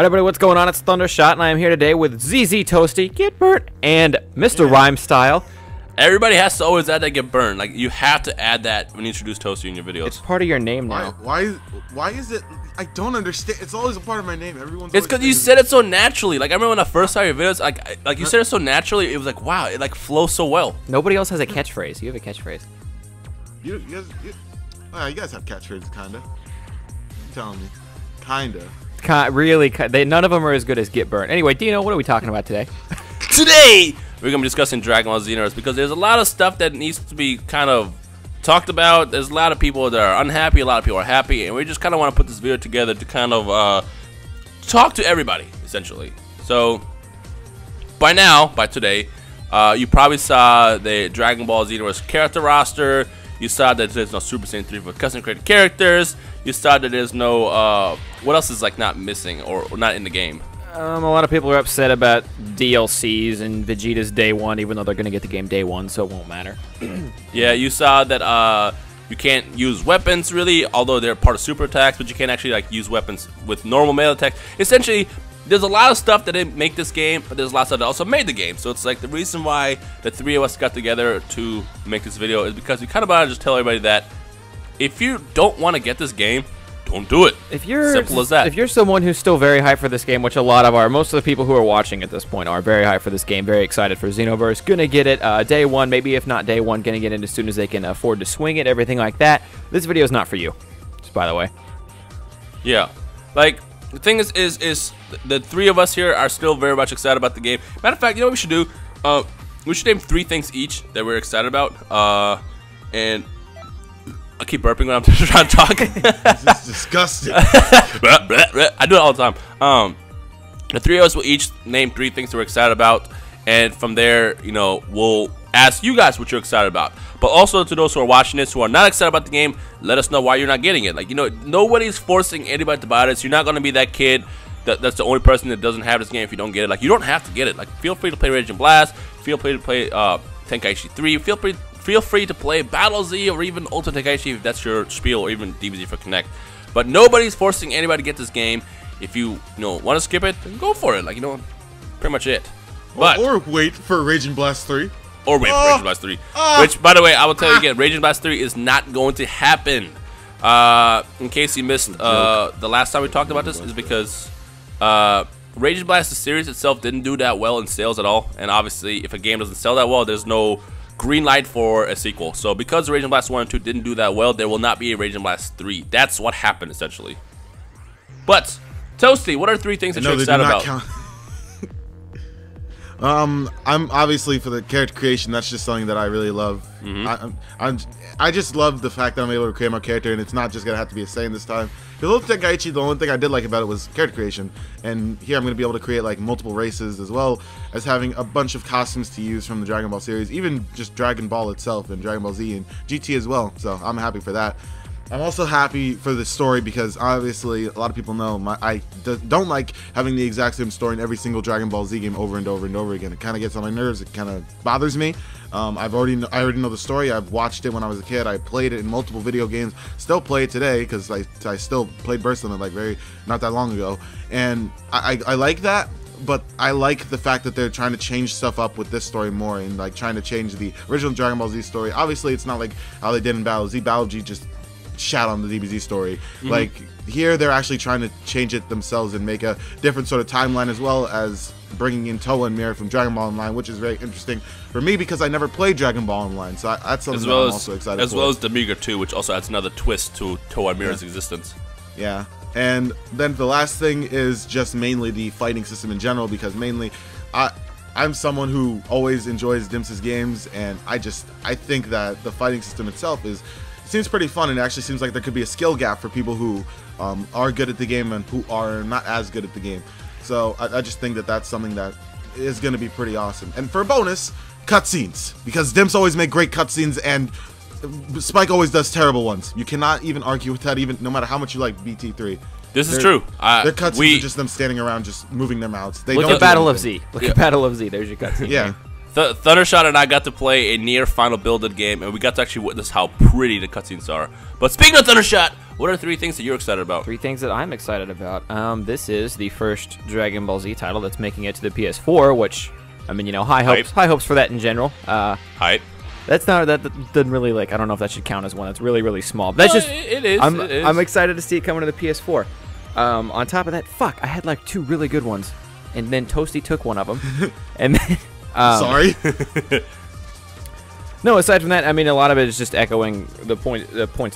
Alright everybody, what's going on? It's Thundershot, and I am here today with ZZ Toasty, Get Burnt, and Mr. Rhymestyle. Everybody has to always add that Get Burned. Like, you have to add that when you introduce Toasty in your videos. It's part of your name now. Why is it? I don't understand. It's always a part of my name. Everyone's. It's because you said it so naturally. Like, I remember when I first saw your videos, like you said it so naturally. It was like, wow, it like flows so well. Nobody else has a catchphrase. You have a catchphrase. You guys have catchphrases, kinda. You're telling me, kinda. None of them are as good as Get Burnt. Anyway, Dino, what are we talking about today? Today, we're going to be discussing Dragon Ball Xenoverse because there's a lot of stuff that needs to be kind of talked about. There's a lot of people that are unhappy, a lot of people are happy, and we just kind of want to put this video together to kind of talk to everybody, essentially. So, by today, you probably saw the Dragon Ball Xenoverse character roster. You saw that there's no Super Saiyan 3 for custom created characters. You saw that there's no, what else is like not missing or not in the game? A lot of people are upset about DLCs and Vegeta's day one, even though they're going to get the game day one, so it won't matter. Yeah, you saw that you can't use weapons really, although they're part of super attacks, but you can't actually like use weapons with normal melee attacks. Essentially, there's a lot of stuff that didn't make this game, but there's a lot of stuff that also made the game. So it's like the reason why the three of us got together to make this video is because we kind of want to just tell everybody that if you don't want to get this game, don't do it. Simple as that. If you're someone who's still very hyped for this game, which a lot of most of the people who are watching at this point are very hyped for this game, very excited for Xenoverse, gonna get it day one, maybe if not day one, gonna get it as soon as they can afford to swing it, everything like that. This video is not for you, just by the way. Yeah, like the thing is the three of us here are still very much excited about the game. Matter of fact, you know what we should do? We should name 3 things each that we're excited about. And I keep burping when I'm trying to talk. This is disgusting. I do it all the time. The 3 of us will each name 3 things that we're excited about, and from there, you know, we'll ask you guys what you're excited about. But also to those who are watching this who are not excited about the game, let us know why you're not getting it. Like, you know, nobody's forcing anybody to buy this. You're not going to be that kid that's the only person that doesn't have this game if you don't get it. Like, you don't have to get it. Like, feel free to play Raging Blast. Feel free to play Tenkaichi 3. Feel free to play Battle Z or even Ultimate Tenkaichi if that's your spiel, or even DBZ for Connect. But nobody's forcing anybody to get this game. If you want to skip it, then go for it. Like, you know, pretty much it. But or wait for Raging Blast 3. Or wait for Raging Blast 3. Which, by the way, I will tell you again, Raging Blast 3 is not going to happen. In case you missed the last time we talked about this, is because Raging Blast, the series itself, didn't do that well in sales at all. And obviously, if a game doesn't sell that well, there's no green light for a sequel. So because Raging Blast 1 and 2 didn't do that well, there will not be a Raging Blast 3. That's what happened, essentially. But, Toasty, what are 3 things that you're excited about? I'm obviously for the character creation. That's just something that I really love. I just love the fact that I'm able to create my character, and it's not just gonna have to be a Saiyan this time. Because Ultimate Tenkaichi, the only thing I did like about it was character creation, and here I'm gonna be able to create like multiple races, as well as having a bunch of costumes to use from the Dragon Ball series, even just Dragon Ball itself and Dragon Ball Z and GT as well. So I'm happy for that. I'm also happy for the story because obviously a lot of people know I don't like having the exact same story in every single Dragon Ball Z game over and over and over again. It kind of gets on my nerves. It kind of bothers me. I already know the story. I've watched it when I was a kid. I played it in multiple video games. Still play it today because I still played Burst on it like not that long ago. And I like that. But I like the fact that they're trying to change stuff up with this story more, and like trying to change the original Dragon Ball Z story. Obviously, it's not like how they did in Battle Z. Battle G just shat on the DBZ story. Like here, they're actually trying to change it themselves and make a different sort of timeline, as well as bringing in Toa and Mirror from Dragon Ball Online, which is very interesting for me because I never played Dragon Ball Online. So that's something that I'm also excited for. As well as Demiga 2, which also adds another twist to Toa and Mirror's existence. Yeah. And then the last thing is just mainly the fighting system in general, because mainly I'm someone who always enjoys Dimsa's games, and I think that the fighting system itself seems pretty fun, and it actually seems like there could be a skill gap for people who are good at the game and who are not as good at the game. So I just think that that's something that is going to be pretty awesome. And for a bonus, cutscenes, because Dims always make great cutscenes, and Spike always does terrible ones. You cannot even argue with that, even no matter how much you like BT3. This is true. Their cutscenes are just them standing around, just moving their mouths. Look at Battle of Z. Look at Battle of Z. There's your cutscene. Yeah. Thundershot and I got to play a near final builded game, and we got to actually witness how pretty the cutscenes are. But speaking of Thundershot, what are 3 things that you're excited about? 3 things that I'm excited about. This is the first Dragon Ball Z title that's making it to the PS4, which, I mean, you know, high hopes for that in general. Hype. That doesn't really, like, I don't know if that should count as one. That's really, really small. That's just, it is. I'm excited to see it coming to the PS4. On top of that, I had like 2 really good ones, and then Toasty took one of them, and then. Sorry. No, aside from that, I mean, a lot of it is just echoing the points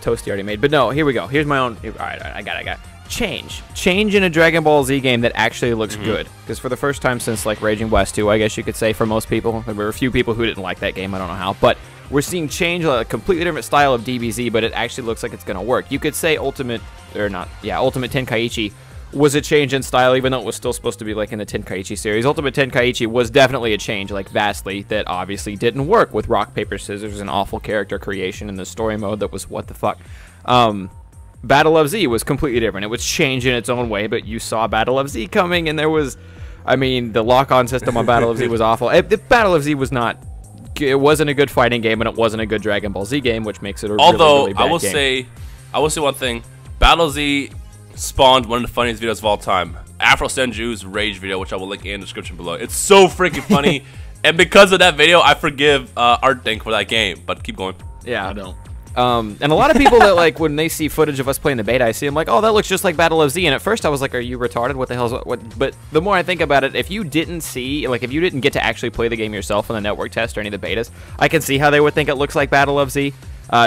Toasty already made. But no, here we go. Here's my own. All right, I got it. Change in a Dragon Ball Z game that actually looks good. Because for the first time since like Raging Blast 2, I guess you could say, for most people, there were a few people who didn't like that game. I don't know how, but we're seeing change, a completely different style of DBZ, but it actually looks like it's going to work. You could say Ultimate Tenkaichi was a change in style, even though it was still supposed to be like in the Tenkaichi series. Ultimate Tenkaichi was definitely a change, like vastly, that obviously didn't work with rock, paper, scissors, and awful character creation in the story mode that was what the fuck. Battle of Z was completely different. It was changed in its own way, but you saw Battle of Z coming, and there was, I mean, the lock-on system on Battle of Z was awful. The Battle of Z was not, it wasn't a good fighting game, and it wasn't a good Dragon Ball Z game, which makes it a really, really bad game. I will say one thing. Battle Z spawned one of the funniest videos of all time. Afro Senju's Rage video, which I will link in the description below. It's so freaking funny, and because of that video, I forgive ArtThink for that game. But keep going. Yeah, I don't. And a lot of people that, like, when they see footage of us playing the beta, I see them like, oh, that looks just like Battle of Z. And at first I was like, are you retarded? What the hell's what? But the more I think about it, if you didn't see, like, if you didn't get to actually play the game yourself on the network test or any of the betas, I can see how they would think it looks like Battle of Z.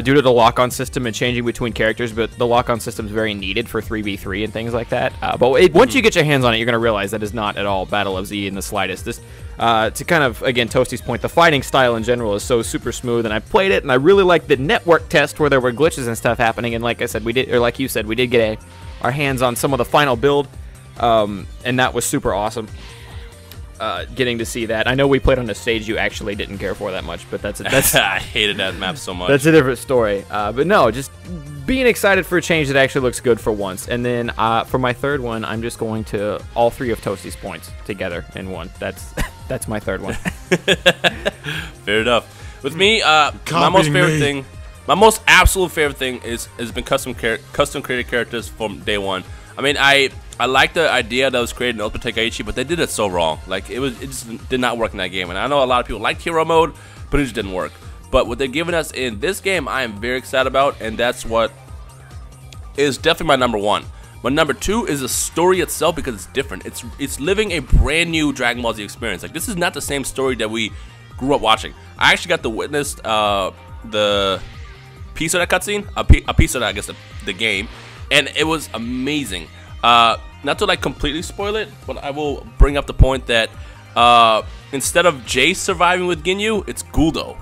Due to the lock-on system and changing between characters, but the lock-on system is very needed for 3v3 and things like that. But once you get your hands on it, you're going to realize that is not at all Battle of Z in the slightest. This, to kind of, again, Toasty's point, the fighting style in general is so super smooth, and I played it, and I really liked the network test where there were glitches and stuff happening, and like I said, like you said, we did get our hands on some of the final build, and that was super awesome. Getting to see that. I know we played on a stage you actually didn't care for that much, but that's I hated that map so much. That's a different story. But no, just being excited for a change that actually looks good for once. And then for my third one, I'm just going to all 3 of Toasty's points together in one. That's my third one. Fair enough. With me, my most absolute favorite thing has been custom created characters from day one. I mean, I like the idea that was created in Ultimate Tenkaichi, but they did it so wrong. Like, it just did not work in that game. And I know a lot of people liked hero mode, but it just didn't work. But what they're giving us in this game, I am very excited about, and that's what is definitely my number 1. My number 2 is the story itself, because it's different. It's living a brand new Dragon Ball Z experience. Like, this is not the same story that we grew up watching. I actually got to witness the piece of that cutscene, a piece of that, I guess, the game, and it was amazing. Not to like completely spoil it, but I will bring up the point that instead of Jace surviving with Ginyu, it's Guldo.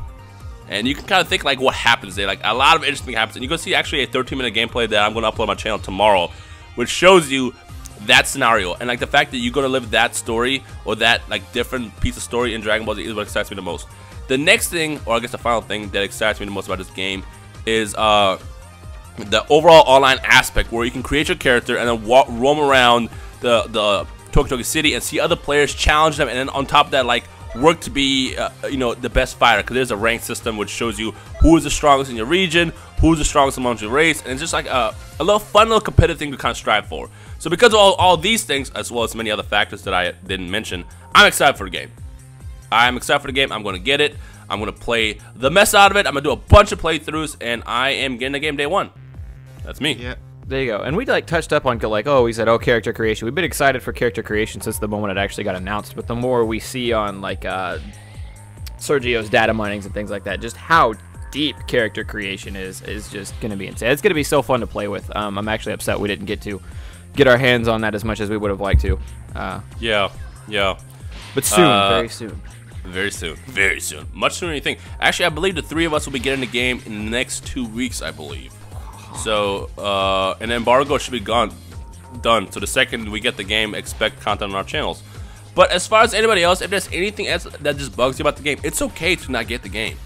And you can kind of think like what happens there. Like, a lot of interesting happens. And you can see actually a 13-minute gameplay that I'm going to upload on my channel tomorrow, which shows you that scenario. And like the fact that you're going to live that story, or that like different piece of story in Dragon Ball Z, is what excites me the most. The next thing, or I guess the final thing that excites me the most about this game is the overall online aspect, where you can create your character and then roam around the Toki City and see other players, challenge them, and then on top of that, like, work to be you know, the best fighter, because there's a rank system which shows you who is the strongest in your region, who's the strongest amongst your race, and it's just like a little fun little competitive thing to kind of strive for. So because of all these things, as well as many other factors that I didn't mention, I'm excited for the game. I'm excited for the game. I'm going to get it. I'm going to play the mess out of it. I'm going to do a bunch of playthroughs, and I am getting the game day 1. That's me. Yeah, there you go. And we like touched up on like, oh, we said, oh, character creation. We've been excited for character creation since the moment it actually got announced. But the more we see on like Sergio's data minings and things like that, just how deep character creation is just going to be insane. It's going to be so fun to play with. I'm actually upset we didn't get our hands on that as much as we would have liked to. Yeah. But soon, very soon. Very soon. Very soon. Much sooner than you think. Actually, I believe the 3 of us will be getting the game in the next 2 weeks, I believe. So, an embargo should be done. So the second we get the game, expect content on our channels. But as far as anybody else, if there's anything else that just bugs you about the game, it's okay to not get the game.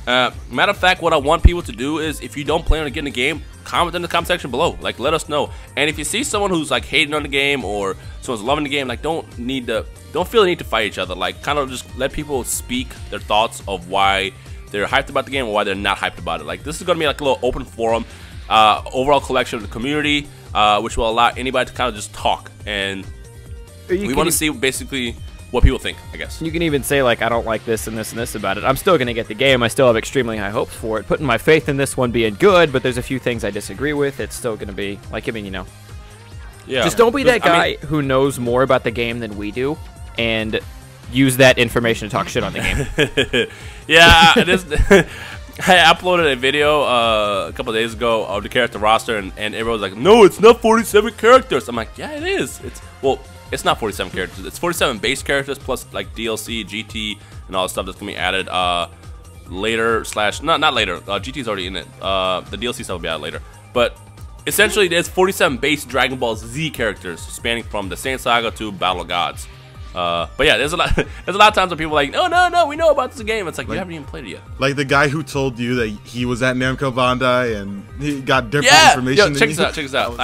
Matter of fact, what I want people to do is, if you don't plan on getting the game, comment in the comment section below. Like, let us know. And if you see someone who's like hating on the game or someone's loving the game, like don't feel the need to fight each other. Like, kind of just let people speak their thoughts of why they're hyped about the game or why they're not hyped about it. Like, this is gonna be like a little open forum, overall collection of the community, which will allow anybody to kind of just talk. And we want to see basically what people think, I guess. You can even say, like, I don't like this and this and this about it. I'm still going to get the game. I still have extremely high hopes for it. Putting my faith in this one being good, but there's a few things I disagree with. It's still going to be, like, I mean, you know. Yeah. Just don't be that guy who knows more about the game than we do and use that information to talk shit on the game. Yeah, I uploaded a video a couple of days ago of the character roster, and everyone was like, no, it's not 47 characters. I'm like, yeah, it is. It's not 47 characters. It's 47 base characters plus like DLC, GT, and all the stuff that's gonna be added later. Not later. GT's already in it. The DLC stuff will be added later. But essentially, there's 47 base Dragon Ball Z characters spanning from the Saiyan Saga to Battle of Gods. But yeah, there's a lot of times where people are like, no, we know about this game. It's like you haven't even played it yet. Like the guy who told you that he was at Namco Bandai and he got different information. Yo, check this out.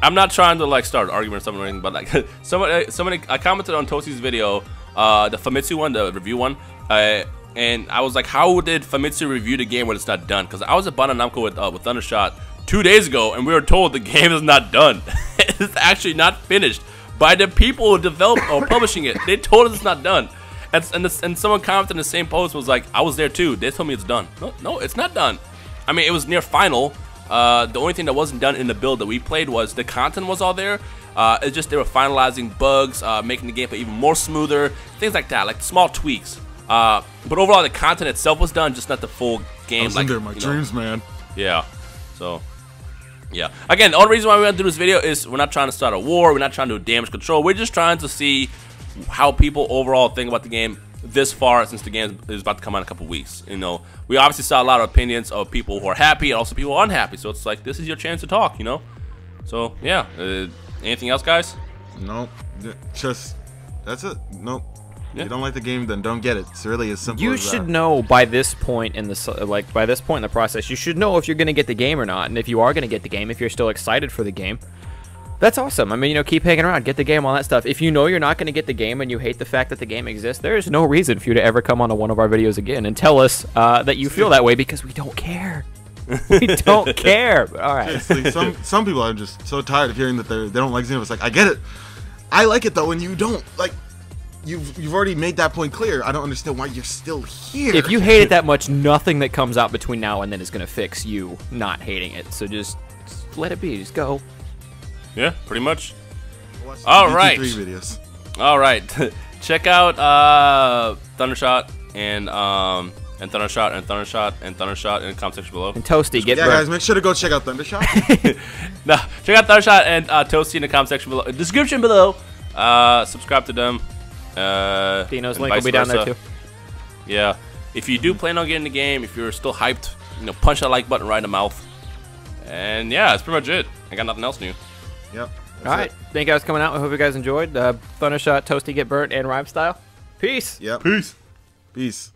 I'm not trying to like start an argument or something or anything, but like somebody I commented on Toasty's video, the Famitsu one, the review one, and I was like, how did Famitsu review the game when it's not done? Because I was at Bandai Namco with Thundershot 2 days ago, and we were told the game is not done. It's actually not finished by the people who developed or publishing it. They told us it's not done, and someone commented in the same post was like, I was there too. They told me it's done. No, it's not done. I mean, it was near final. The only thing that wasn't done in the build that we played was the content was all there. It's just they were finalizing bugs, making the gameplay even more smoother, things like that, like small tweaks. But overall, the content itself was done, just not the full game. I was under my dreams, man. Yeah. So, yeah. Again, the only reason why we want to do this video is we're not trying to start a war. We're not trying to do damage control. We're just trying to see how people overall think about the game this far, since the game is about to come out in a couple weeks. You know, we obviously saw a lot of opinions of people who are happy and also people who are unhappy. So it's like, this is your chance to talk, you know? So, yeah. Anything else, guys? No. Just, that's it. Nope. Yeah. If you don't like the game, then don't get it. It's really as simple You as that. should know by this point in the by this point in the process, you should know if you're going to get the game or not. And if you are going to get the game, if you're still excited for the game, that's awesome. I mean, you know, keep hanging around, get the game, all that stuff. If you know you're not going to get the game and you hate the fact that the game exists, there is no reason for you to ever come onto one of our videos again and tell us that you feel that way, because we don't care. We don't care. All right. Seriously, some people are just so tired of hearing that they don't like Xenoverse. Like, I get it. I like it though, and you don't. Like, you've already made that point clear. I don't understand why you're still here. If you hate it that much, nothing that comes out between now and then is going to fix you not hating it. So just let it be. Just go. Yeah, pretty much. All right. Videos. All right. Check out Thundershot and Thundershot and Thundershot and Thundershot in the comment section below. And Toasty, get guys, make sure to go check out Thundershot. No, check out Thundershot and Toasty in the comment section below. Description below. Subscribe to them. Dino's link will be down there too. Yeah. If you do plan on getting the game, if you're still hyped, you know, punch that like button right in the mouth. And yeah, that's pretty much it. I got nothing else new. Yep. All right. Thank you guys for coming out. I hope you guys enjoyed. Thundershot, Toasty, Get Burnt, and Rhymestyle. Peace. Yep. Peace. Peace.